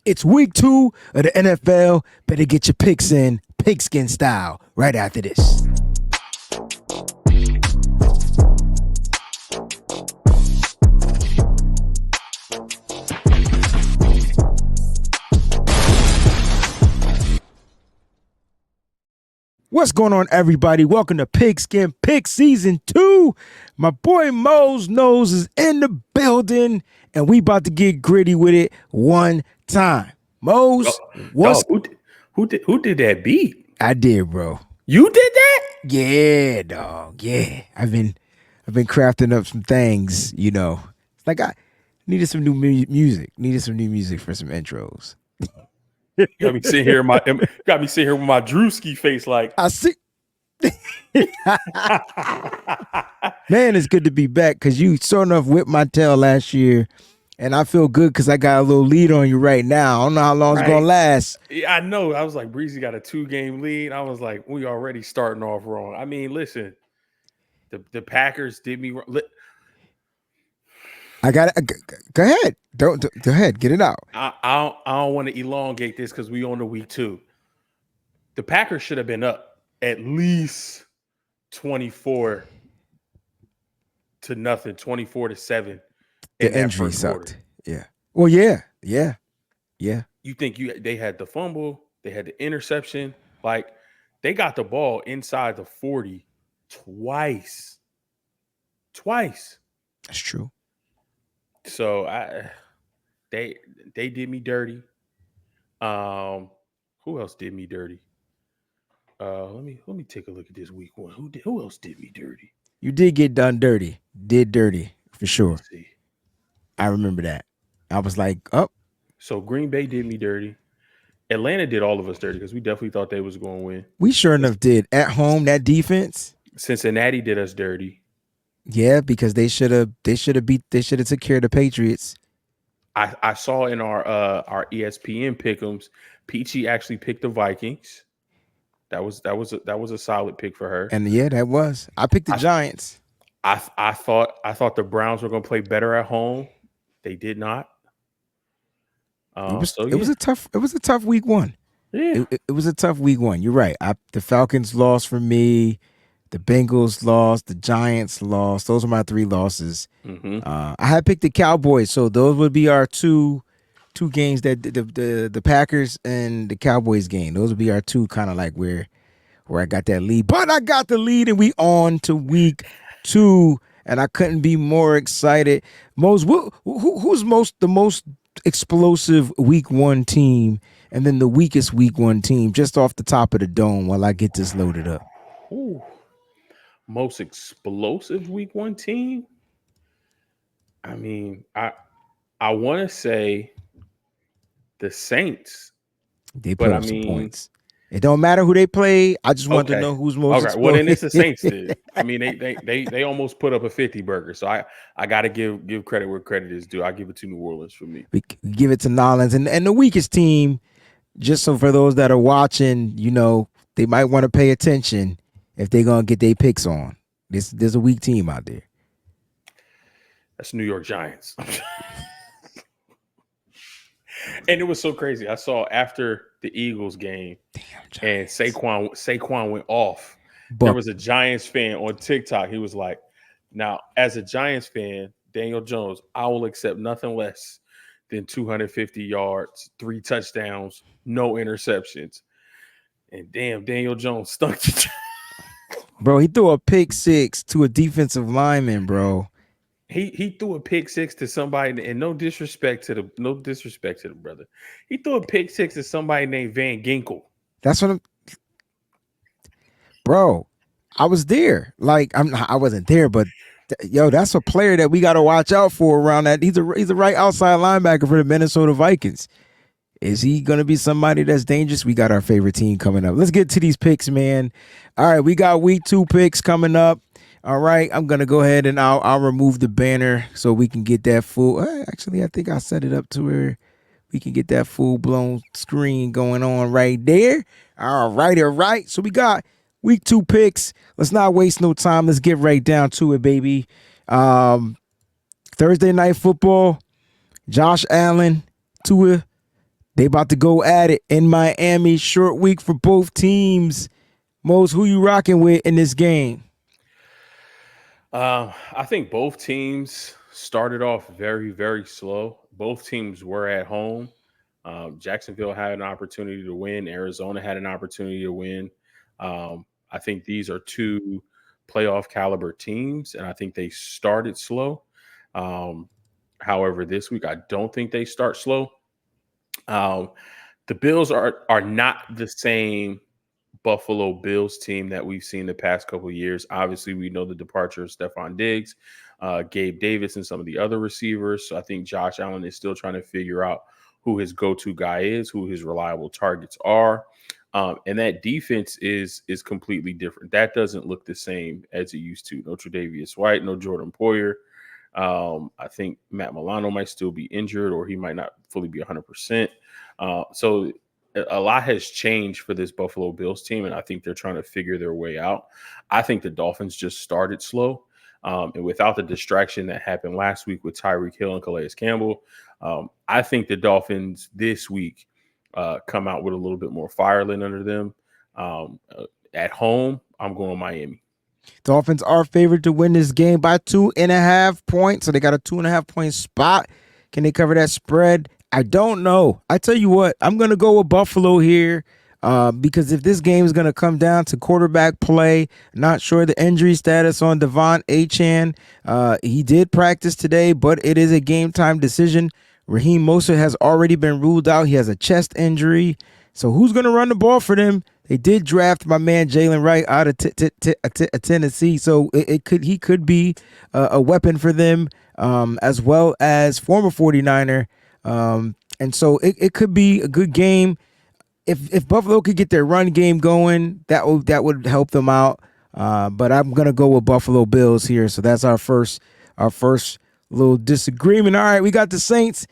It's week 2 of the NFL. Better get your picks in, pigskin style, right after this. What's going on, everybody? Welcome to Pigskin Pick Season 2. My boy Mo's Nose is in the building, and we about to get gritty with it one time. Mo's, what's... Dog, who did that beat? I did, bro. You did that? Yeah, dog. Yeah. I've been crafting up some things, you know. It's like I needed some new music. Needed some new music for some intros. Got me sitting here with my Drewski face like I see. Man, it's good to be back because you sort of whipped my tail last year, and I feel good because I got a little lead on you right now. I don't know how long it's gonna last. Yeah, I know. I was like, Breezie got a 2-game lead. I was like, we already starting off wrong. I mean, listen, the Packers did me wrong. I got it. Go ahead. Don't go ahead. Get it out. I don't want to elongate this because we on the week 2. The Packers should have been up at least 24-0, 24-7. The injury sucked. Yeah. Well, yeah. You think they had the fumble, they had the interception, like they got the ball inside the 40 twice. That's true. So they did me dirty. Who else did me dirty? Let me take a look at this week 1. Who else did me dirty? You did get done dirty. Did dirty for sure. Let's see. I remember that. I was like, oh. So Green Bay did me dirty. Atlanta did all of us dirty because we definitely thought they was going to win. We sure enough did. At home, that defense. Cincinnati did us dirty. Yeah, because they should have took care of the Patriots. I saw in our ESPN pick'ems, Peachy actually picked the Vikings. That was a solid pick for her. And yeah, that was. I picked the Giants. I thought the Browns were going to play better at home. They did not. It was a tough week 1. Yeah, it was a tough week 1. You're right. The Falcons lost for me. The Bengals lost. The Giants lost. Those are my 3 losses. Mm-hmm. I had picked the Cowboys, so those would be our two games, that the Packers and the Cowboys game. Those would be our 2 kind of like where I got that lead. But I got the lead, and we on to week 2, and I couldn't be more excited. Who's the most explosive week 1 team, and then the weakest week 1 team, just off the top of the dome while I get this loaded up? Ooh. Most explosive week 1 team? I mean, I want to say the Saints. They put up some points. It don't matter who they play. I just want to know who's most explosive. Well, then it's the Saints did. I mean, they almost put up a 50 burger. So I got to give credit where credit is due. I give it to New Orleans for me. We give it to Nolans. And the weakest team, just so for those that are watching, you know, they might want to pay attention if they're going to get their picks on. There's a weak team out there. That's New York Giants. And it was so crazy. I saw after the Eagles game, and Saquon went off. But there was a Giants fan on TikTok. He was like, now, as a Giants fan, Daniel Jones, I will accept nothing less than 250 yards, 3 touchdowns, no interceptions. And damn, Daniel Jones stunk the Bro, he threw a pick 6 to a defensive lineman, bro. He threw a pick 6 to somebody, and no disrespect to the brother. He threw a pick 6 to somebody named Van Ginkel. That's what bro, I was there. Like I wasn't there, but yo, that's a player that we got to watch out for around that. He's a right outside linebacker for the Minnesota Vikings. Is he going to be somebody that's dangerous? We got our favorite team coming up. Let's get to these picks, man. All right, we got week 2 picks coming up. All right, I'm going to go ahead and I'll remove the banner so we can get that full. Actually, I think I set it up to where we can get that full-blown screen going on right there. All right. So we got week 2 picks. Let's not waste no time. Let's get right down to it, baby. Thursday Night Football, Josh Allen, Tua They about to go at it in Miami. Short week for both teams. Mose, who you rocking with in this game? I think both teams started off very, very slow. Both teams were at home. Jacksonville had an opportunity to win. Arizona had an opportunity to win. I think these are two playoff caliber teams, and I think they started slow. Um, However, this week I don't think they start slow. Um, the Bills are not the same Buffalo Bills team that we've seen the past couple of years. Obviously, we know the departure of Stephon Diggs, Gabe Davis, and some of the other receivers. So I think Josh Allen is still trying to figure out who his go-to guy is, who his reliable targets are. And that defense is completely different. That doesn't look the same as it used to. No Tre'Davious White, no Jordan Poyer. I think Matt Milano might still be injured, or he might not fully be 100%. So a lot has changed for this Buffalo Bills team, and I think they're trying to figure their way out. I think the Dolphins just started slow. And without the distraction that happened last week with Tyreek Hill and Calais Campbell, I think the Dolphins this week come out with a little bit more fire lit under them. At home, I'm going Miami. Dolphins are favored to win this game by 2.5 points. So they got a 2.5 point spot. Can they cover that spread? I don't know. I tell you what, I'm going to go with Buffalo here because if this game is going to come down to quarterback play, not sure the injury status on Devon Achane. He did practice today, but it is a game time decision. Raheem Mostert has already been ruled out. He has a chest injury. So who's going to run the ball for them? They did draft my man Jalen Wright out of Tennessee, so he could be a weapon for them, as well as former 49er. And so it could be a good game. If Buffalo could get their run game going, that would help them out. But I'm gonna go with Buffalo Bills here. So that's our first little disagreement. All right, we got the Saints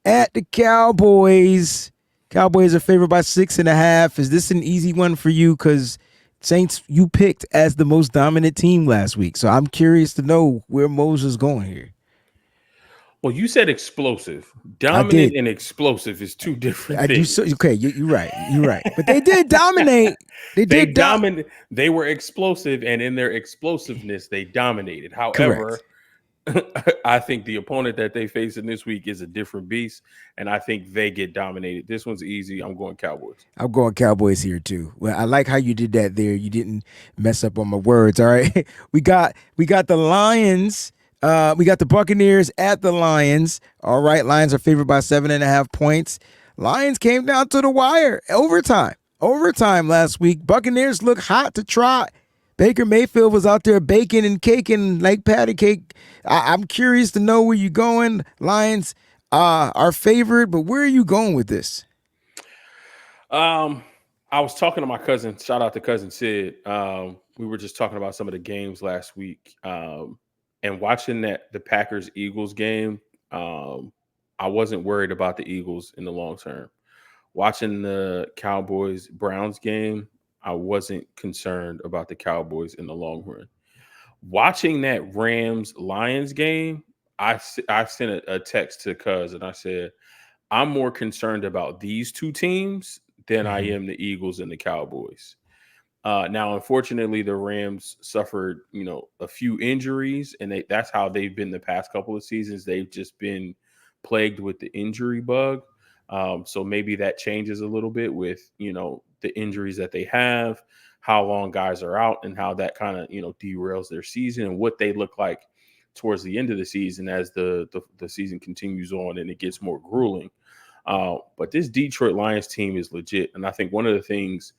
at the Cowboys. Cowboys are favored by 6.5. Is this an easy one for you? Because Saints, you picked as the most dominant team last week. So I'm curious to know where Moses is going here. Well, you said explosive. I did. Dominant and explosive is two different things. Okay, you're right. You're right. But they did dominate. They dominate. They were explosive, and in their explosiveness, they dominated. However, I think the opponent that they face in this week is a different beast, and I think they get dominated. This one's easy. I'm going Cowboys. I'm going Cowboys here too. Well, I like how you did that there. You didn't mess up on my words. All right. We got the Lions. We got the Buccaneers at the Lions. All right. Lions are favored by 7.5 points. Lions came down to the wire. Overtime last week. Buccaneers look hot to trot. Baker Mayfield was out there baking and caking like patty cake. I'm curious to know where you're going. Lions are favored, but where are you going with this? I was talking to my cousin. Shout out to cousin Sid. We were just talking about some of the games last week, and watching the Packers Eagles game. I wasn't worried about the Eagles in the long term. Watching the Cowboys Browns game, I wasn't concerned about the Cowboys in the long run. Watching that Rams Lions game, I sent a text to Cuz and I said, I'm more concerned about these two teams than I am the Eagles and the Cowboys. Now, unfortunately, the Rams suffered, a few injuries, and that's how they've been the past couple of seasons. They've just been plagued with the injury bug. So maybe that changes a little bit with, the injuries that they have, how long guys are out, and how that kind of, derails their season and what they look like towards the end of the season as the season continues on and it gets more grueling. But this Detroit Lions team is legit. And I think one of the things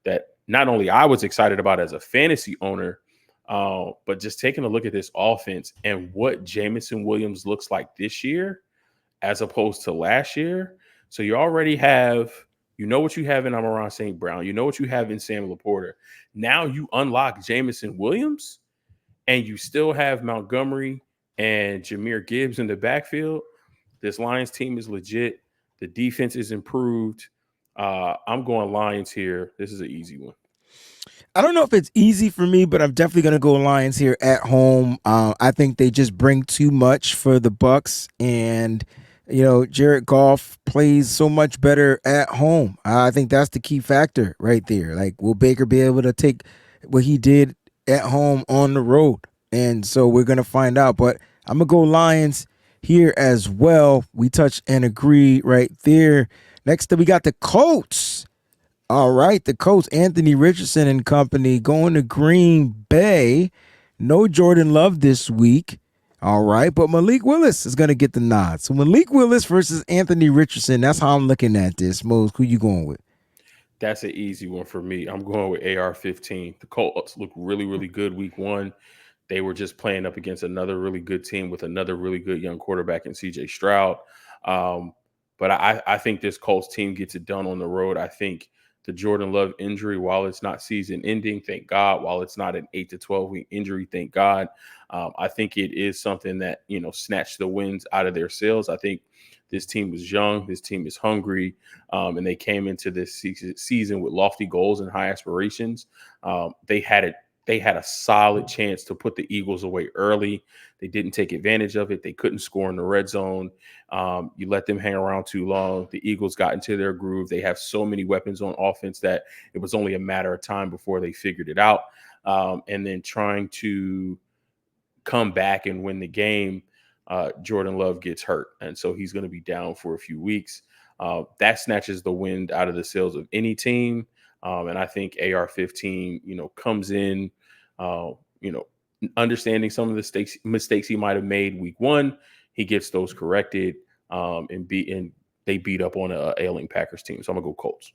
that not only I was excited about as a fantasy owner, but just taking a look at this offense and what Jamison Williams looks like this year as opposed to last year. So you already have, what you have in Amon-Ra St. Brown. You know what you have in Sam Laporta. Now you unlock Jamison Williams and you still have Montgomery and Jahmyr Gibbs in the backfield. This Lions team is legit. The defense is improved. I'm going Lions here. This is an easy one. I don't know if it's easy for me, but I'm definitely going to go Lions here at home. I think they just bring too much for the Bucks, and Jared Goff plays so much better at home. I think that's the key factor right there. Like, will Baker be able to take what he did at home on the road? And so we're going to find out. But I'm going to go Lions here as well. We touch and agree right there. Next up, we got the Colts. All right, the Colts, Anthony Richardson and company going to Green Bay. No Jordan Love this week. All right, but Malik Willis is going to get the nod. So Malik Willis versus Anthony Richardson. That's how I'm looking at this. Mose, who you going with? That's an easy one for me. I'm going with AR-15. The Colts look really, really good week one. They were just playing up against another really good team with another really good young quarterback in CJ Stroud. Um, but I think this Colts team gets it done on the road. I think the Jordan Love injury, while it's not season ending, thank God, while it's not an 8 to 12 week injury, thank God, I think it is something that, snatched the winds out of their sails. I think this team was young. This team is hungry. And they came into this season with lofty goals and high aspirations. They had a solid chance to put the Eagles away early. They didn't take advantage of it. They couldn't score in the red zone. You let them hang around too long. The Eagles got into their groove. They have so many weapons on offense that it was only a matter of time before they figured it out. And then trying to come back and win the game, Jordan Love gets hurt. And so he's going to be down for a few weeks. That snatches the wind out of the sails of any team. And I think AR-15, comes in, understanding some of the mistakes he might have made week one. He gets those corrected, and they beat up on a ailing Packers team. So I'm gonna go Colts.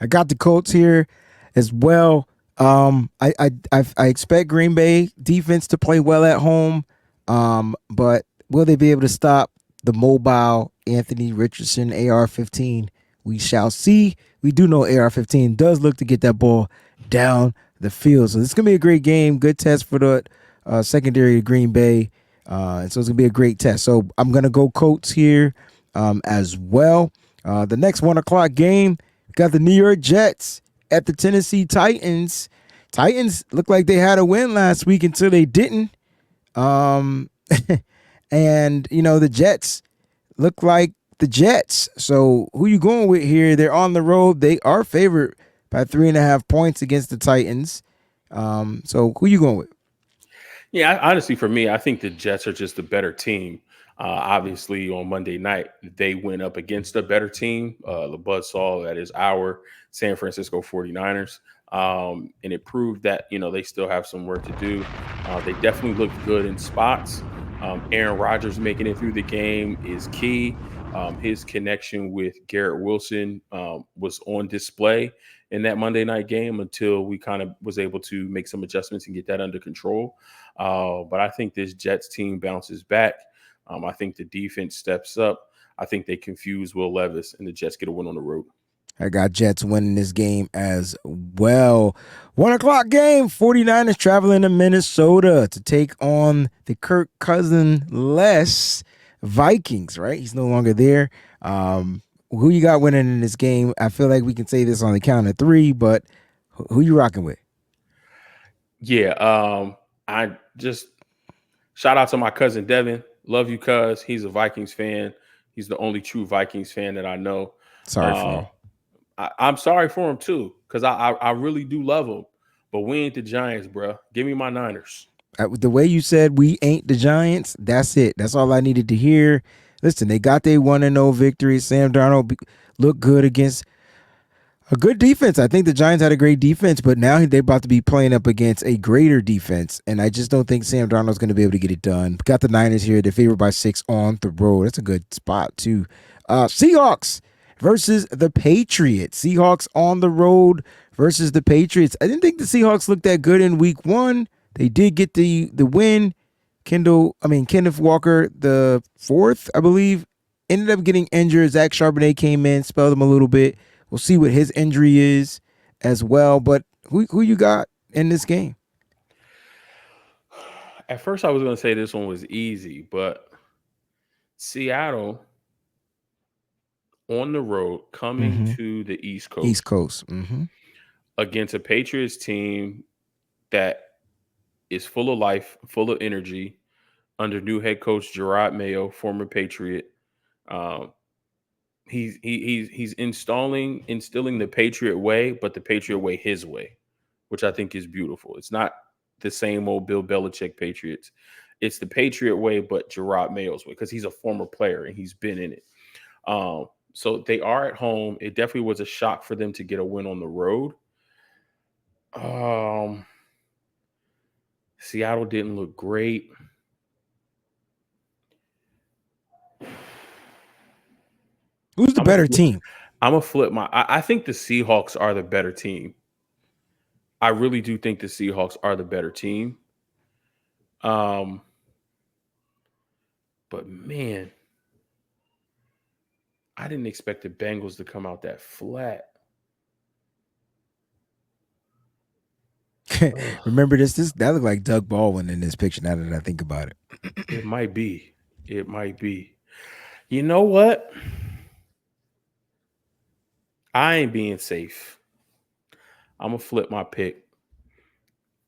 I got the Colts here as well. I expect Green Bay defense to play well at home, but will they be able to stop the mobile Anthony Richardson AR-15? We shall see. We do know AR-15 does look to get that ball down the field, so this is gonna be a great game. Good test for the secondary of Green Bay, and so it's gonna be a great test. So I'm gonna go Colts here as well. The next 1 o'clock game, we got the New York Jets at the Tennessee Titans. Titans look like they had a win last week until they didn't. And the Jets look like the Jets. So who you going with here? They're on the road. They are favored by 3.5 points against the Titans. So who you going with? Yeah, honestly, for me, I think the Jets are just a better team. Obviously, on Monday night, they went up against a better team, the buzzsaw that is our San Francisco 49ers. And it proved that, they still have some work to do. They definitely looked good in spots. Aaron Rodgers making it through the game is key. His connection with Garrett Wilson was on display in that Monday night game until we kind of was able to make some adjustments and get that under control. But I think this Jets team bounces back. I think the defense steps up. I think they confuse Will Levis, and the Jets get a win on the road. I got Jets winning this game as well. 1 o'clock game, 49ers traveling to Minnesota to take on the Kirk Cousins-less Vikings, right? He's no longer there. Who you got winning in this game? I feel like we can say this on the count of three, but who you rocking with? Yeah, I just shout out to my cousin Devin. Love you, cuz. He's a Vikings fan. He's the only true Vikings fan that I know. Sorry for you. I'm sorry for him too, because I really do love him. But we ain't the Giants, bro. Give me my Niners. The way you said we ain't the Giants, that's it. That's all I needed to hear. Listen, they got their 1-0 victory. Sam Darnold looked good against a good defense. I think the Giants had a great defense, but now they're about to be playing up against a greater defense, and I just don't think Sam Darnold's going to be able to get it done. Got the Niners here. They're favored by 6 on the road. That's a good spot, too. Seahawks versus the Patriots. Seahawks on the road versus the Patriots. I didn't think the Seahawks looked that good in week one. They did get the win. Kenneth Walker, the fourth, I believe, ended up getting injured. Zach Charbonnet came in, spelled him a little bit. We'll see what his injury is as well. But who you got in this game? At first, I was going to say this one was easy, but Seattle on the road coming to the East Coast. East Coast. Against a Patriots team that is full of life, full of energy, under new head coach Gerard Mayo, former Patriot. He's instilling the Patriot way, but the Patriot way his way, which I think is beautiful. It's not the same old Bill Belichick Patriots. It's the Patriot way, but Gerard Mayo's way, because he's a former player and he's been in it. So they are at home. It definitely was a shock for them to get a win on the road. Seattle didn't look great. Who's the better team? I'm going to flip I think the Seahawks are the better team. I really do think the Seahawks are the better team. But man, I didn't expect the Bengals to come out that flat. Remember this? That looked like Doug Baldwin in this picture. Now that I think about it, it might be. It might be. You know what? I ain't being safe. I'm gonna flip my pick.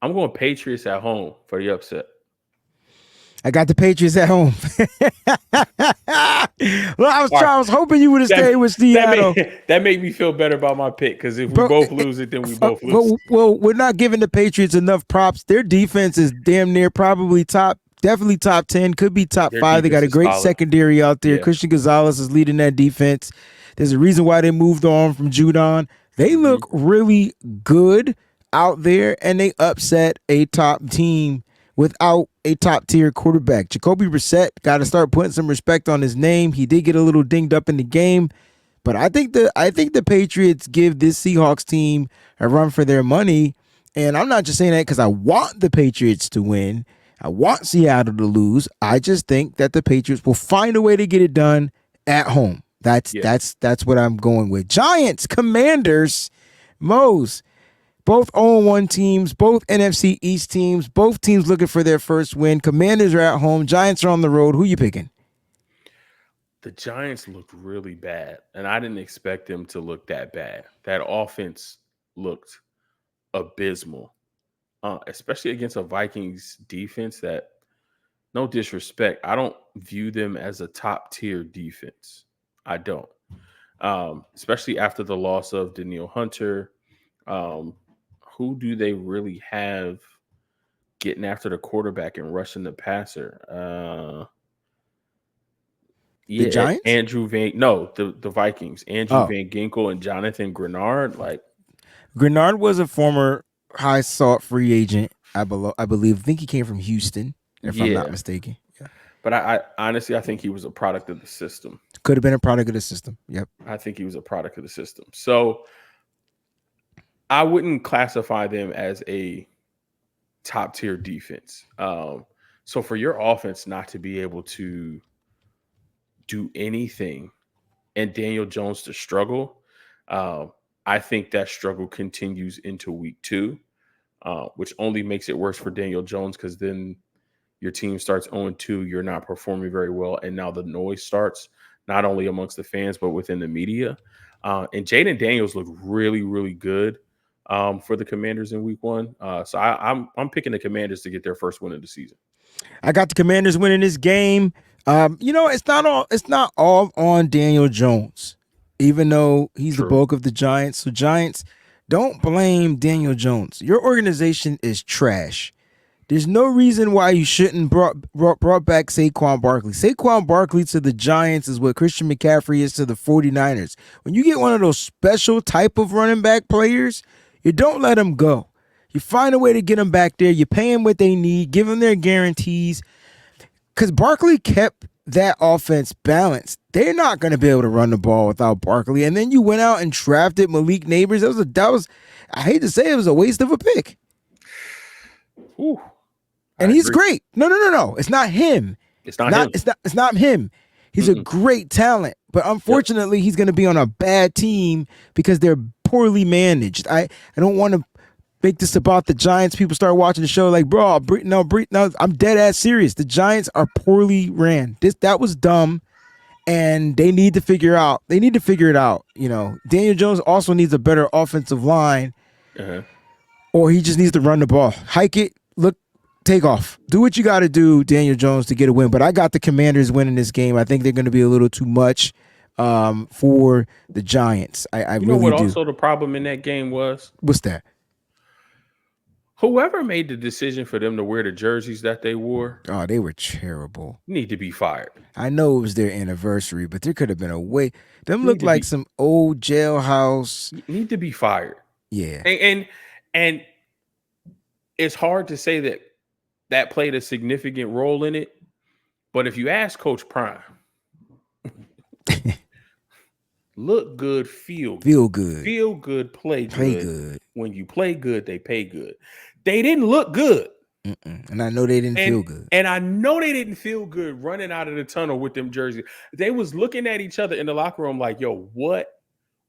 I'm going Patriots at home for the upset. I got the Patriots at home. Well, I was hoping you would have stayed with Seattle. That made me feel better about my pick, because if we both lose it, then we both lose. Well, we're not giving the Patriots enough props. Their defense is damn near probably definitely top 10, could be top 5. They got a great secondary out there. Yeah. Christian Gonzalez is leading that defense. There's a reason why they moved on from Judon. They look really good out there, and they upset a top team without a top-tier quarterback. Jacoby Brissett got to start putting some respect on his name. He did get a little dinged up in the game, but I think the Patriots give this Seahawks team a run for their money, and I'm not just saying that because I want the Patriots to win. I want Seattle to lose. I just think that the Patriots will find a way to get it done at home. That's what I'm going with. Giants, Commanders, Mose. Both 0-1 teams, both NFC East teams, both teams looking for their first win. Commanders are at home. Giants are on the road. Who you picking? The Giants looked really bad, and I didn't expect them to look that bad. That offense looked abysmal, especially against a Vikings defense that, no disrespect, I don't view them as a top-tier defense. I don't. Especially after the loss of Danielle Hunter. Who do they really have getting after the quarterback and rushing the passer? The Giants? The Vikings. Andrew Van Ginkel and Jonathan Grenard. Grenard was a former high sought free agent, I believe. I think he came from Houston, if I'm not mistaken. Yeah. But I honestly think he was a product of the system. Could have been a product of the system. Yep. I think he was a product of the system. So I wouldn't classify them as a top tier defense. So for your offense not to be able to do anything and Daniel Jones to struggle, I think that struggle continues into week 2, which only makes it worse for Daniel Jones, because then your team starts 0-2, you're not performing very well, and now the noise starts, not only amongst the fans, but within the media. And Jaden Daniels looked really, really good for the Commanders in week 1. So I'm picking the Commanders to get their first win of the season. I got the Commanders winning this game. It's not all on Daniel Jones, even though he's the bulk of the Giants. So Giants, don't blame Daniel Jones. Your organization is trash. There's no reason why you shouldn't brought back Saquon Barkley. Saquon Barkley to the Giants is what Christian McCaffrey is to the 49ers. When you get one of those special type of running back players, you don't let them go. You find a way to get them back there. You pay them what they need, give them their guarantees. Because Barkley kept that offense balanced. They're not going to be able to run the ball without Barkley. And then you went out and drafted Malik Neighbors. That was I hate to say it was a waste of a pick. Ooh. And he's great. No. It's not him. It's not him. It's not him. He's a great talent. But unfortunately, he's going to be on a bad team because they're poorly managed. I don't want to make this about the Giants. People start watching the show like, bro, no, I'm dead ass serious. The Giants are poorly ran. That was dumb, and they need to figure it out. Daniel Jones also needs a better offensive line, or he just needs to run the ball. Hike it. Look, take off. Do what you got to do, Daniel Jones, to get a win. But I got the Commanders winning this game. I think they're going to be a little too much for the Giants. I You know really what do. also the problem in that game was? What's that? Whoever made the decision for them to wear the jerseys that they wore Oh, they were terrible. need to be fired. I know it was their anniversary, but there could have been a way. Them Need look to like be some old jailhouse. need to be fired. Yeah. And it's hard to say that played a significant role in it. But if you ask Coach Prime, look good, feel good. Feel good, play good. good. When you play good, they pay good. They didn't look good. And I know they didn't feel good. And I know they didn't feel good running out of the tunnel with them jerseys. They was looking at each other in the locker room like, yo, what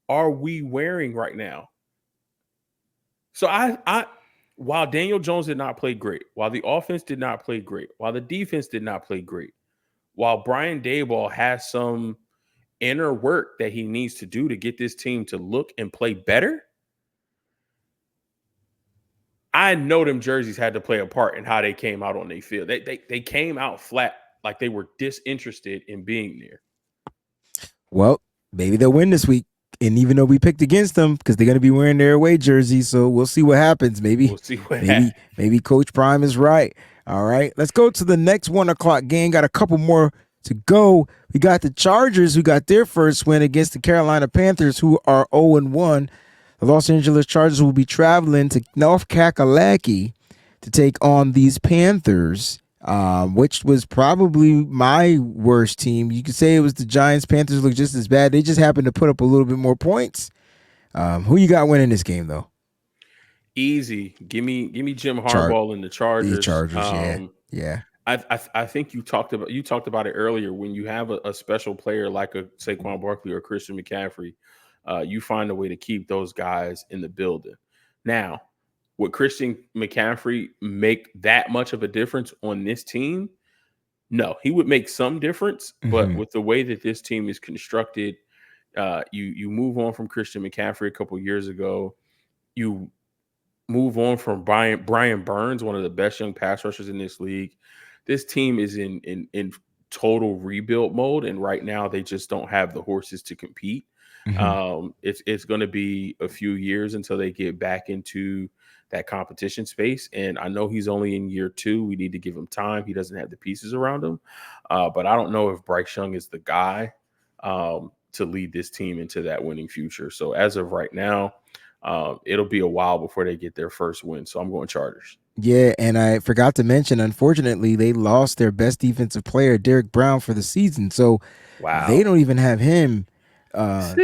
are we wearing right now? So I while Daniel Jones did not play great, while the offense did not play great, while the defense did not play great, while Brian Daboll has some inner work that he needs to do to get this team to look and play better, I know them jerseys had to play a part in how they came out on their field. They came out flat, like they were disinterested in being there. Well, maybe they'll win this week. And even though we picked against them, because they're going to be wearing their away jerseys, so we'll see what happens. Maybe Coach Prime is right. All right, let's go to the next 1 o'clock game. Got a couple more to go. We got the Chargers, who got their first win against the Carolina Panthers, who are 0-1. The Los Angeles Chargers will be traveling to North Kakalaki to take on these Panthers, which was probably my worst team. You could say it was the Giants. Panthers look just as bad. They just happened to put up a little bit more points. Who you got winning this game, though? Easy. Give me Jim Harbaugh and the Chargers. The Chargers, yeah. I think you talked about it earlier. When you have a special player like a Saquon Barkley or Christian McCaffrey, you find a way to keep those guys in the building. Now, would Christian McCaffrey make that much of a difference on this team? No, he would make some difference, but with the way that this team is constructed, you move on from Christian McCaffrey a couple years ago. You move on from Brian Burns, one of the best young pass rushers in this league. This team is in total rebuild mode, and right now they just don't have the horses to compete. It's going to be a few years until they get back into that competition space. And I know he's only in year 2. We need to give him time. He doesn't have the pieces around him. But I don't know if Bryce Young is the guy to lead this team into that winning future. So as of right now, it'll be a while before they get their first win. So I'm going Chargers. Yeah, and I forgot to mention, unfortunately, they lost their best defensive player, Derrick Brown, for the season. So they don't even have him. It's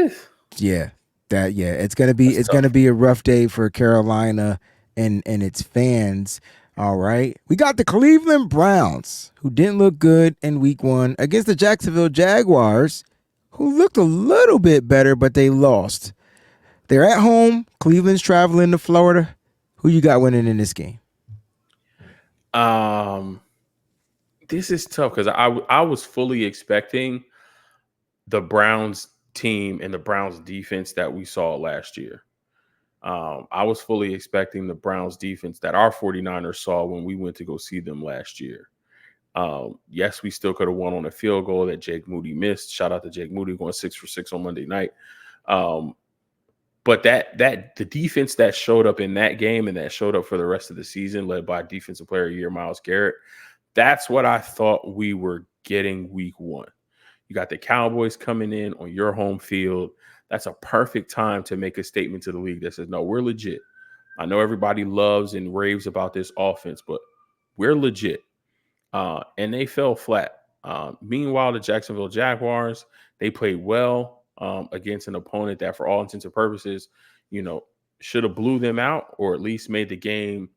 gonna be a rough day for Carolina and its fans. All right, we got the Cleveland Browns, who didn't look good in Week 1 against the Jacksonville Jaguars, who looked a little bit better, but they lost. They're at home. Cleveland's traveling to Florida. Who you got winning in this game? This is tough because I was fully expecting the Browns team and the Browns defense that we saw last year. I was fully expecting the Browns defense that our 49ers saw when we went to go see them last year. Yes, we still could have won on a field goal that Jake Moody missed. Shout out to Jake Moody going 6 for 6 on Monday night. But the defense that showed up in that game and that showed up for the rest of the season, led by Defensive Player of the Year Myles Garrett, that's what I thought we were getting Week 1. You got the Cowboys coming in on your home field. That's a perfect time to make a statement to the league that says, no, we're legit. I know everybody loves and raves about this offense, but we're legit. And they fell flat. Meanwhile, the Jacksonville Jaguars, they played well against an opponent that, for all intents and purposes, should have blew them out or at least made the game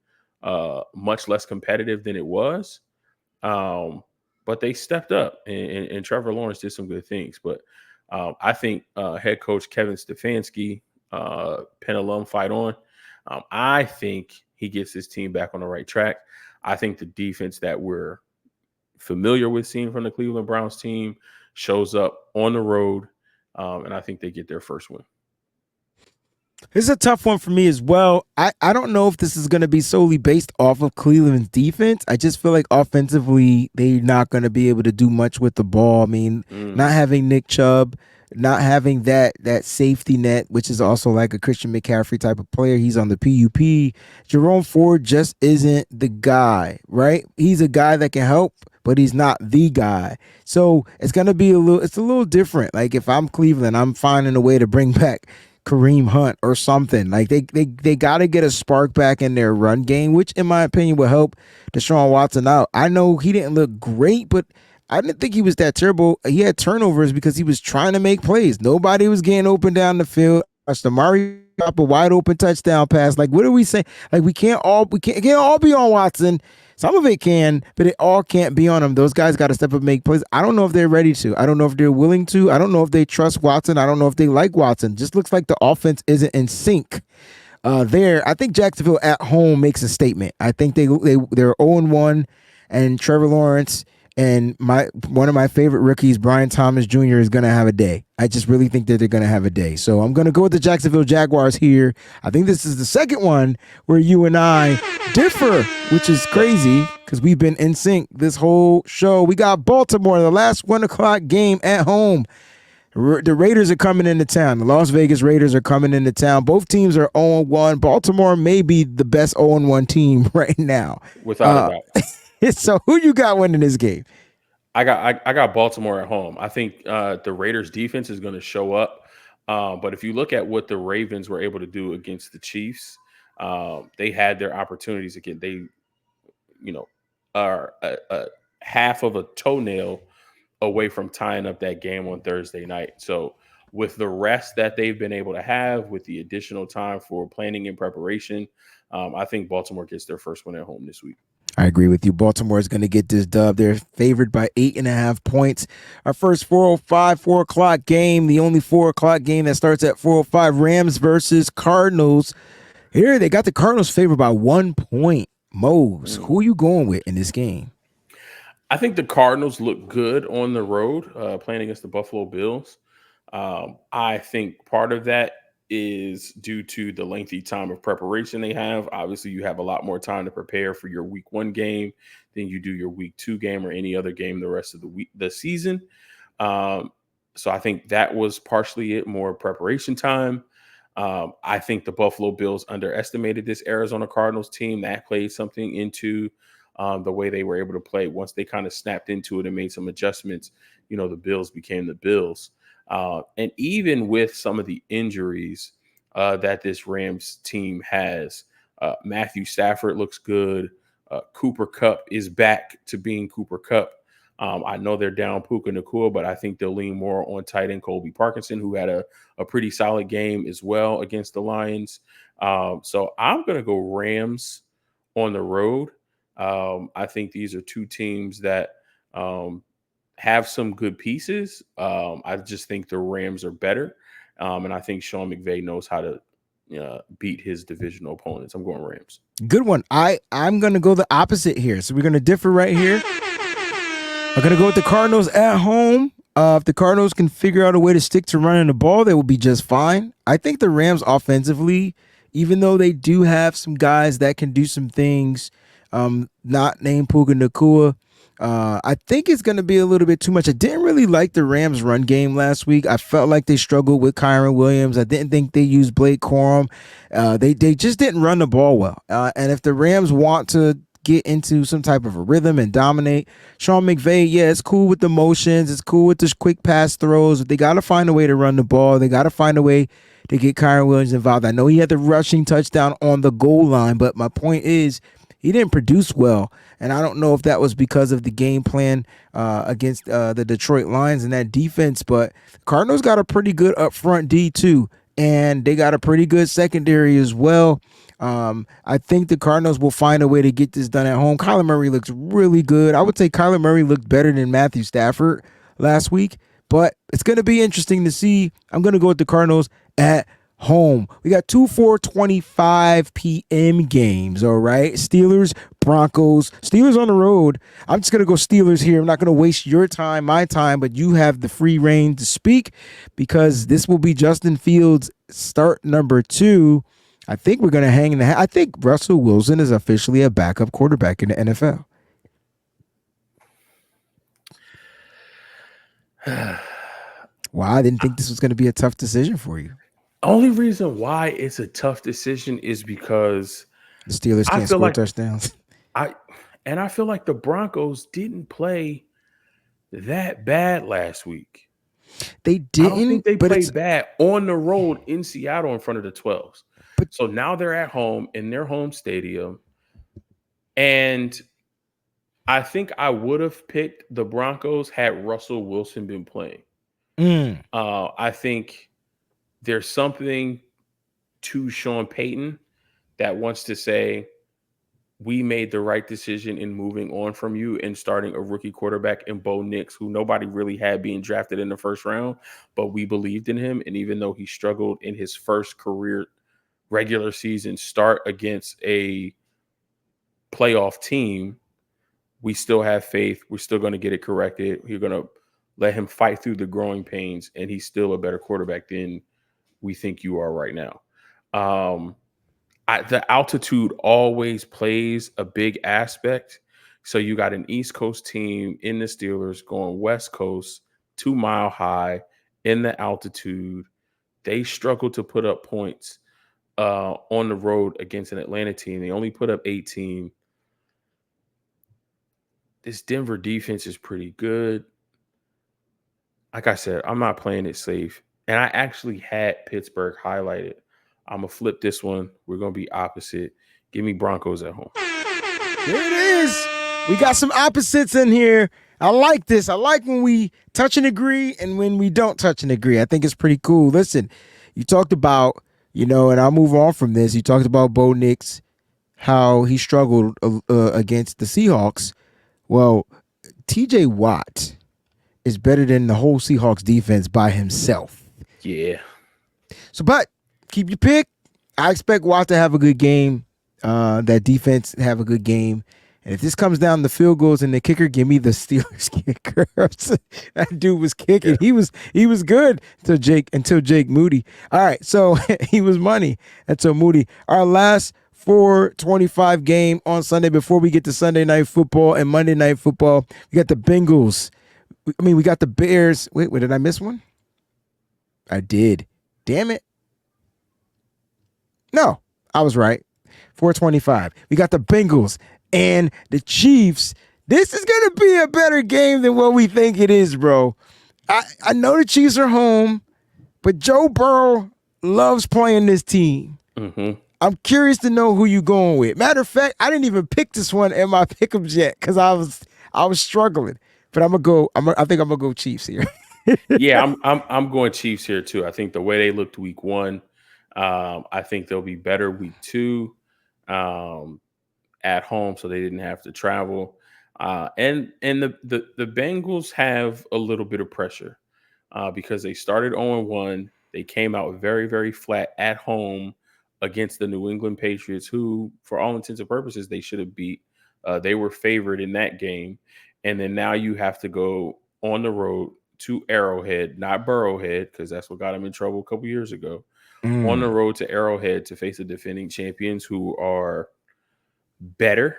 much less competitive than it was. But they stepped up, and Trevor Lawrence did some good things. But I think head coach Kevin Stefanski, Penn alum, fight on. I think he gets his team back on the right track. I think the defense that we're familiar with seeing from the Cleveland Browns team shows up on the road, and I think they get their first win. This is a tough one for me as well. I don't know if this is going to be solely based off of Cleveland's defense. I just feel like offensively, they're not going to be able to do much with the ball. I mean, not having Nick Chubb, not having that safety net, which is also like a Christian McCaffrey type of player. He's on the PUP. Jerome Ford just isn't the guy, right? He's a guy that can help, but he's not the guy. So it's gonna be it's a little different. Like if I'm Cleveland, I'm finding a way to bring back Kareem Hunt or something. Like they got to get a spark back in their run game, which in my opinion will help Deshaun Watson out. I know he didn't look great, but I didn't think he was that terrible. He had turnovers because he was trying to make plays. Nobody was getting open down the field. Amari got a wide open touchdown pass. Like, what are we saying? Like, we can't all be on Watson. Some of it can, but it all can't be on him. Those guys got to step up and make plays. I don't know if they're ready to. I don't know if they're willing to. I don't know if they trust Watson. I don't know if they like Watson. Just looks like the offense isn't in sync. I think Jacksonville at home makes a statement. I think they're 0-1, and Trevor Lawrence and one of my favorite rookies, Brian Thomas Jr., is going to have a day. I just really think that they're going to have a day. So I'm going to go with the Jacksonville Jaguars here. I think this is the second one where you and I differ, which is crazy because we've been in sync this whole show. We got Baltimore, the last 1 o'clock game at home. The Raiders are coming into town. The Las Vegas Raiders are coming into town. Both teams are 0-1. Baltimore may be the best 0-1 team right now. Without a doubt. So who you got winning this game? I got Baltimore at home. I think the Raiders defense is going to show up. But if you look at what the Ravens were able to do against the Chiefs, they had their opportunities again. They, are a half of a toenail away from tying up that game on Thursday night. So with the rest that they've been able to have, with the additional time for planning and preparation, I think Baltimore gets their first win at home this week. I agree with you. Baltimore is going to get this dub. They're favored by 8.5 points. Our first 4 o'clock game, the only 4 o'clock game that starts at 4:05, Rams versus Cardinals. Here, they got the Cardinals favored by 1 point. Mose, who are you going with in this game? I think the Cardinals look good on the road, playing against the Buffalo Bills. I think part of that is due to the lengthy time of preparation they have. Obviously, you have a lot more time to prepare for your week 1 game than you do your week 2 game or any other game the rest of the season. So I think that was partially it, more preparation time. I think the Buffalo Bills underestimated this Arizona Cardinals team. That played something into the way they were able to play. Once they kind of snapped into it and made some adjustments, the Bills became the Bills. And even with some of the injuries that this Rams team has, Matthew Stafford looks good. Cooper Kupp is back to being Cooper Kupp. I know they're down Puka Nacua, but I think they'll lean more on tight end Colby Parkinson, who had a pretty solid game as well against the Lions. So I'm going to go Rams on the road. I think these are two teams that have some good pieces. I just think the Rams are better. And I think Sean McVay knows how to beat his divisional opponents. I'm going Rams. Good one. I'm going to go the opposite here. So we're going to differ right here. I'm going to go with the Cardinals at home. If the Cardinals can figure out a way to stick to running the ball, they will be just fine. I think the Rams offensively, even though they do have some guys that can do some things, not named Puka Nacua, I think it's going to be a little bit too much. I didn't really like the Rams run game last week. I felt like they struggled with Kyron Williams. I didn't think they used Blake Corum. They just didn't run the ball well. And if the Rams want to get into some type of a rhythm and dominate, Sean McVay, yeah, it's cool with the motions. It's cool with the quick pass throws. But they got to find a way to run the ball. They got to find a way to get Kyron Williams involved. I know he had the rushing touchdown on the goal line, but my point is he didn't produce well. And I don't know if that was because of the game plan against the Detroit Lions and that defense, but Cardinals got a pretty good upfront D too, and they got a pretty good secondary as well. I think the Cardinals will find a way to get this done at home. Kyler Murray looks really good. I would say Kyler Murray looked better than Matthew Stafford last week, but it's going to be interesting to see. I'm going to go with the Cardinals at home. We got 4:25 p.m. games, all right? Steelers, Broncos. Steelers on the road. I'm just going to go Steelers here. I'm not going to waste your time, my time, but you have the free reign to speak because this will be Justin Fields' start number 2. I think we're going to hang in the I think Russell Wilson is officially a backup quarterback in the NFL. Well, I didn't think this was going to be a tough decision for you. Only reason why it's a tough decision is because the Steelers can't score touchdowns. I feel like the Broncos didn't play that bad last week. They didn't. I don't think they played bad on the road in Seattle in front of the 12s. So now they're at home in their home stadium. And I think I would have picked the Broncos had Russell Wilson been playing. I think there's something to Sean Payton that wants to say, we made the right decision in moving on from you and starting a rookie quarterback in Bo Nix, who nobody really had being drafted in the first round, but we believed in him. And even though he struggled in his first career regular season start against a playoff team, we still have faith. We're still going to get it corrected. You're going to let him fight through the growing pains, and he's still a better quarterback than we think you are right now. The altitude always plays a big aspect. So you got an East Coast team in the Steelers going West Coast, 2 Mile High in the altitude. They struggle to put up points on the road against an Atlanta team. They only put up 18. This Denver defense is pretty good. Like I said, I'm not playing it safe. And I actually had Pittsburgh highlighted. I'm going to flip this one. We're going to be opposite. Give me Broncos at home. There it is. We got some opposites in here. I like this. I like when we touch and agree and when we don't touch and agree. I think it's pretty cool. Listen, you talked about, and I'll move on from this. You talked about Bo Nix, how he struggled against the Seahawks. Well, TJ Watt is better than the whole Seahawks defense by himself. Yeah. So, but keep your pick. I expect Watt to have a good game. That defense have a good game. And if this comes down to field goals and the kicker, give me the Steelers kicker. That dude was kicking. Yeah. He was good until Jake Moody. All right, so he was money until Moody. Our last 4:25 game on Sunday before we get to Sunday Night Football and Monday Night Football. We got the Bengals. We got the Bears. Wait, did I miss one? I did. Damn it. No, I was right. 4:25. We got the Bengals and the Chiefs. This is going to be a better game than what we think it is, bro. I know the Chiefs are home, but Joe Burrow loves playing this team. Mm-hmm. I'm curious to know who you going with. Matter of fact, I didn't even pick this one in my pickups yet because I was struggling. But I think I'm gonna go Chiefs here. Yeah, I'm going Chiefs here too. I think the way they looked week 1, I think they'll be better week 2 at home, so they didn't have to travel. And the Bengals have a little bit of pressure because they started 0-1. They came out very, very flat at home against the New England Patriots, who, for all intents and purposes, they should have beat. They were favored in that game. And then now you have to go on the road to Arrowhead, not Burrowhead, because that's what got them in trouble a couple years ago. On the road to Arrowhead to face the defending champions who are better.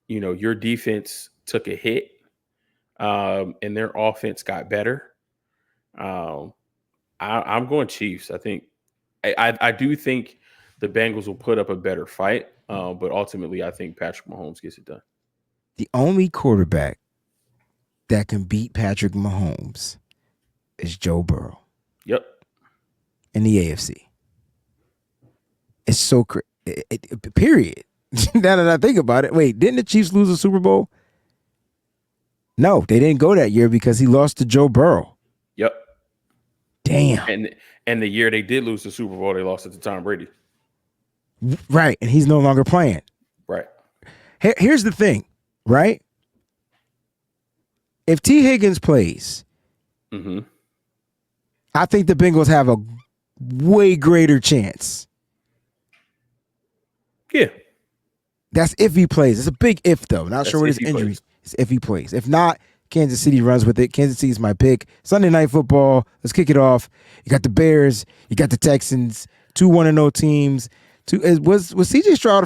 Your defense took a hit and their offense got better. I'm going Chiefs. I think I do think the Bengals will put up a better fight, but ultimately I think Patrick Mahomes gets it done. The only quarterback that can beat Patrick Mahomes is Joe Burrow. Yep. In the AFC. It's so period. Now that I think about it, wait, didn't the Chiefs lose the Super Bowl? No, they didn't go that year because he lost to Joe Burrow. Yep. Damn. And the year they did lose the Super Bowl, they lost it to Tom Brady. Right, and he's no longer playing. Right. Here's the thing, right? If T. Higgins plays, I think the Bengals have a way greater chance. Yeah. That's if he plays. It's a big if, though. Not That's sure what if his he injury plays. is if he plays. If not, Kansas City runs with it. Kansas City is my pick. Sunday Night Football. Let's kick it off. You got the Bears. You got the Texans. 2 1-0 teams. Was CJ Stroud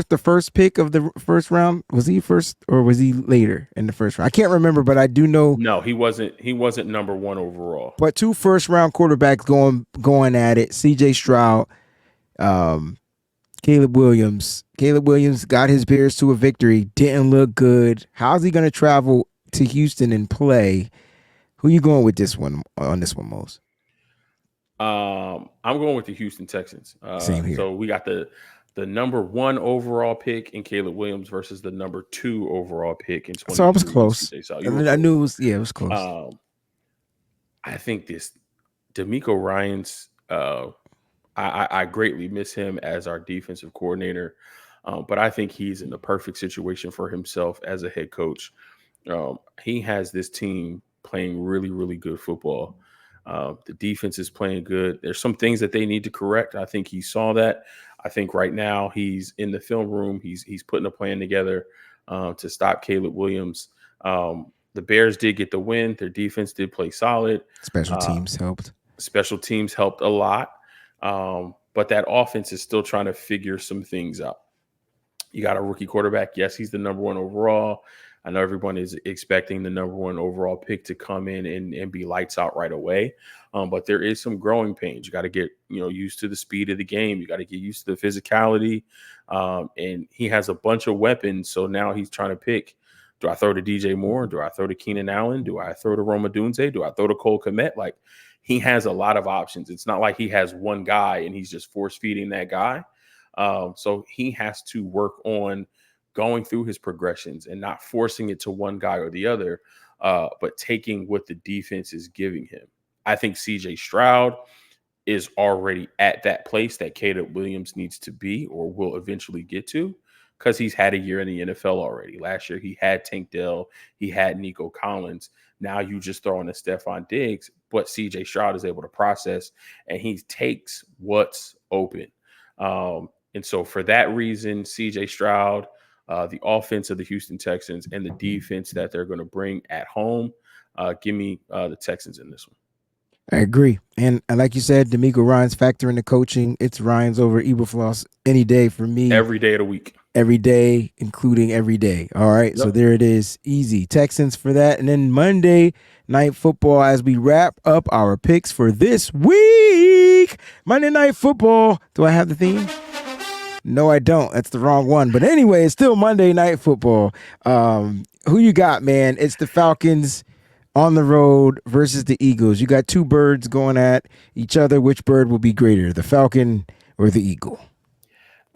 the first pick of the first round? Was he first or was he later in the first round? I can't remember, but I do know. No, he wasn't. He wasn't number 1 overall. But 2 first round quarterbacks going at it. CJ Stroud, Caleb Williams. Caleb Williams got his Bears to a victory. Didn't look good. How's he going to travel to Houston and play? Who you going with this one on this one, Mose? I'm going with the Houston Texans. Same here. So we got the number 1 overall pick in Caleb Williams versus the number 2 overall pick in 20. So I was close. So I knew it was. Yeah, it was close. I think this D'Amico Ryans. I greatly miss him as our defensive coordinator, but I think he's in the perfect situation for himself as a head coach. He has this team playing really, really good football. The defense is playing good. There's some things that they need to correct. I think he saw that. I think right now he's in the film room. He's putting a plan together to stop Caleb Williams. The Bears did get the win. Their defense did play solid. Special teams helped. Special teams helped a lot. But that offense is still trying to figure some things out. You got a rookie quarterback. Yes, he's the number 1 overall. I know everyone is expecting the number 1 overall pick to come in and be lights out right away. But there is some growing pains. You got to get used to the speed of the game. You got to get used to the physicality. And he has a bunch of weapons. So now he's trying to pick. Do I throw to DJ Moore? Do I throw to Keenan Allen? Do I throw to Roma Dunze? Do I throw to Cole Kmet? Like, he has a lot of options. It's not like he has one guy and he's just force feeding that guy. So he has to work on going through his progressions and not forcing it to one guy or the other, but taking what the defense is giving him. I think CJ Stroud is already at that place that Caleb Williams needs to be or will eventually get to, because he's had a year in the NFL already. Last year, he had Tank Dell. He had Nico Collins. Now you just throw in a Stephon Diggs, but CJ Stroud is able to process, and he takes what's open. And so for that reason, CJ Stroud, the offense of the Houston Texans, and the defense that they're going to bring at home, give me the Texans in this one. I agree. And like you said, D'Amico Ryans factor in the coaching. It's Ryans over Eberfloss any day for me. Every day of the week. Every day, including every day. All right. Yep. So there it is. Easy. Texans for that. And then Monday Night Football as we wrap up our picks for this week. Monday Night Football. Do I have the theme? No, I don't. That's the wrong one. But anyway, it's still Monday Night Football. Who you got, man? It's the Falcons on the road versus the Eagles. You got 2 birds going at each other. Which bird will be greater, the Falcon or the Eagle?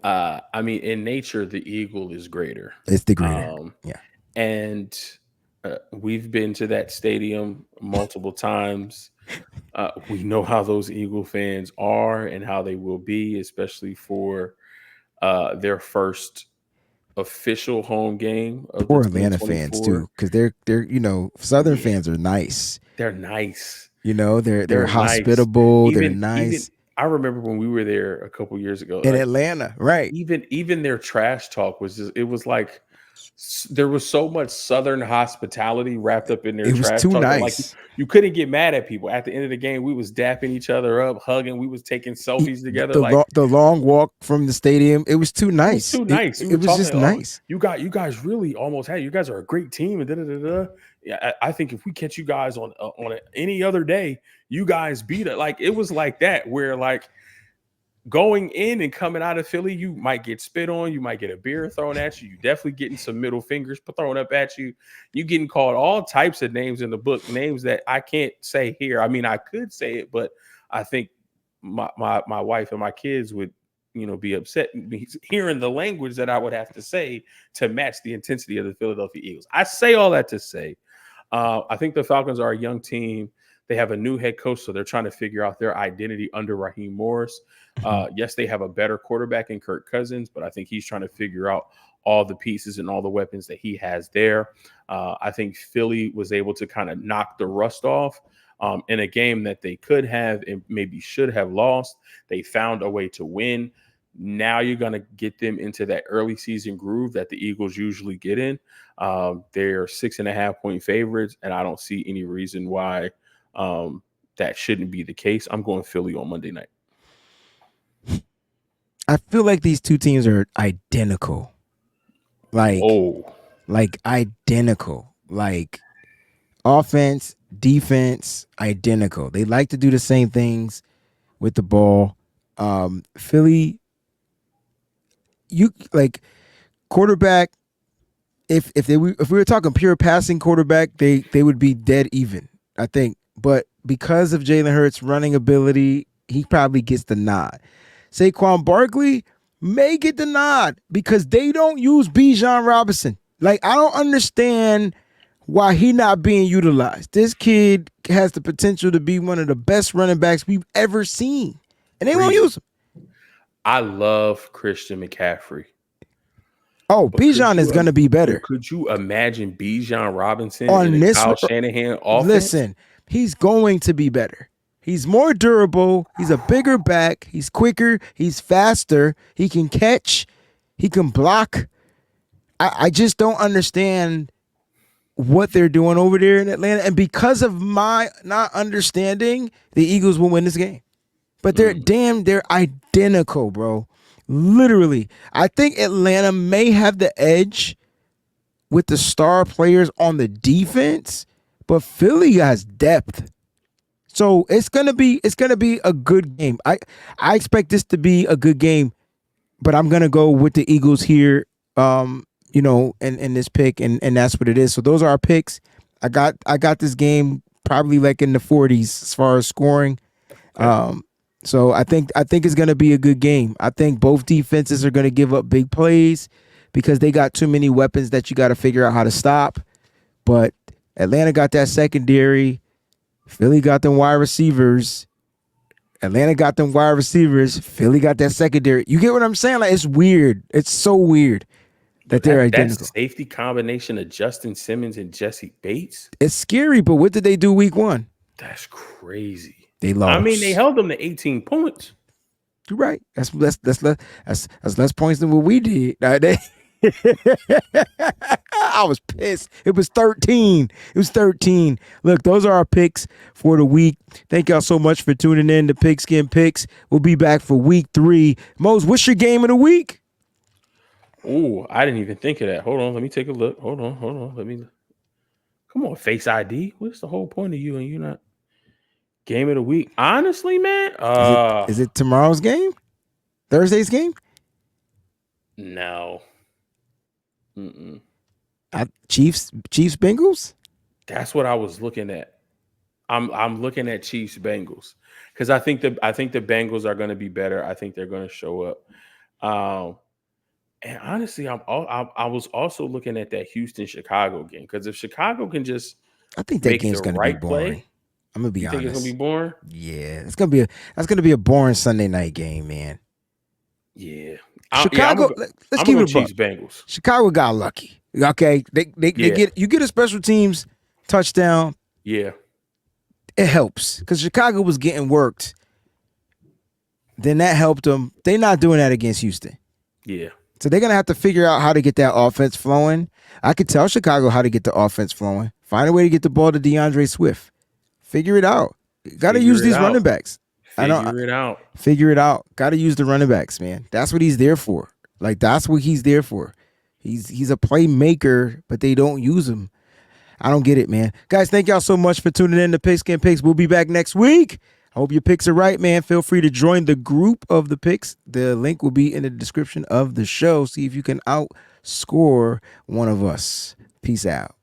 I mean, in nature, the Eagle is greater. It's the greater. Yeah. And we've been to that stadium multiple times. We know how those Eagle fans are and how they will be, especially for their first official home game of poor Atlanta fans too, because they're Southern fans are nice. They're nice. They're hospitable. Nice. They're nice. I remember when we were there a couple years ago in Atlanta, right? Even their trash talk was just, it was like there was so much Southern hospitality wrapped up in their trash talk. It was too nice. Like you couldn't get mad at people. At the end of the game, we was dapping each other up, hugging. We was taking selfies together. The long walk from the stadium, it was too nice. It was too nice. It was just nice. You guys really almost had. You guys are a great team. And Yeah, I think if we catch you guys on any other day, you guys beat it. Like it was like that, where like going in and coming out of Philly, you might get spit on, you might get a beer thrown at you. You definitely getting some middle fingers thrown up at you. You getting called all types of names in the book, names that I can't say here. I mean, I could say it, but I think my wife and my kids would, be upset hearing the language that I would have to say to match the intensity of the Philadelphia Eagles. I say all that to say, I think the Falcons are a young team. They have a new head coach, so they're trying to figure out their identity under Raheem Morris. Yes, they have a better quarterback in Kirk Cousins, but I think he's trying to figure out all the pieces and all the weapons that he has there. I think Philly was able to kind of knock the rust off In a game that they could have and maybe should have lost. They found a way to win. Now you're going to get them into that early season groove that the Eagles usually get in. They're 6.5-point favorites, and I don't see any reason why that shouldn't be the case. I'm going Philly on Monday night. I feel like these two teams are identical. Like identical. Like offense, defense, identical. They like to do the same things with the ball. Philly, you like quarterback. If we were talking pure passing quarterback, they would be dead even, I think. But because of Jalen Hurts' running ability, he probably gets the nod. Saquon Barkley may get the nod because they don't use Bijan Robinson. Like, I don't understand why he not being utilized. This kid has the potential to be one of the best running backs we've ever seen, and they won't use him. I love Christian McCaffrey. Oh, Bijan is going to be better. Could you imagine Bijan Robinson in this Kyle Shanahan offense? Listen, he's going to be better. He's more durable. He's a bigger back. He's quicker. He's faster. He can catch. He can block. I just don't understand what they're doing over there in Atlanta. And because of my not understanding, the Eagles will win this game. But they're identical, bro. Literally. I think Atlanta may have the edge with the star players on the defense, but Philly has depth. So it's gonna be a good game. I expect this to be a good game, but I'm gonna go with the Eagles here. In this pick, and that's what it is. So those are our picks. I got this game probably like in the 40s as far as scoring. So I think it's gonna be a good game. I think both defenses are gonna give up big plays because they got too many weapons that you got to figure out how to stop. But Atlanta got that secondary. Philly got them wide receivers. Atlanta got them wide receivers. Philly got that secondary. You get what I'm saying? Like, it's weird. It's so weird that they're identical. That safety combination of Justin Simmons and Jesse Bates. It's scary, but what did they do week 1? That's crazy. They lost. I mean, they held them to 18 points. You're right. That's less points than what we did. I was pissed. It was 13. Look, those are our picks for the week. Thank y'all so much for tuning in to Pigskin Picks. We'll be back for week 3. Mose, what's your game of the week? Oh, I didn't even think of that. Hold on. Let me take a look. Hold on. Come on, Face ID. What's the whole point of you and you not? Game of the week. Honestly, man. Is it tomorrow's game? Thursday's game? No. Chiefs Bengals? That's what I was looking at. I'm looking at Chiefs Bengals because I think the Bengals are going to be better. I think they're going to show up. And honestly, I was also looking at that Houston Chicago game because if Chicago can just, I think that game's going to be boring. I'm gonna be honest. Think it's gonna be boring? Yeah, that's gonna be a boring Sunday night game, man. Yeah, Chicago. Let's keep it Chiefs Bengals. Chicago got lucky. Okay, they get a special teams touchdown. Yeah, it helps because Chicago was getting worked. Then that helped them. They're not doing that against Houston. Yeah. So they're gonna have to figure out how to get that offense flowing. I could tell Chicago how to get the offense flowing. Find a way to get the ball to DeAndre Swift. Figure it out. Got to use these running backs. Figure it out. Got to use the running backs, man. That's what he's there for. Like, that's what he's there for. He's a playmaker, but they don't use him. I don't get it, man. Guys, thank y'all so much for tuning in to Pigskin Picks. We'll be back next week. I hope your picks are right, man. Feel free to join the group of the picks. The link will be in the description of the show. See if you can outscore one of us. Peace out.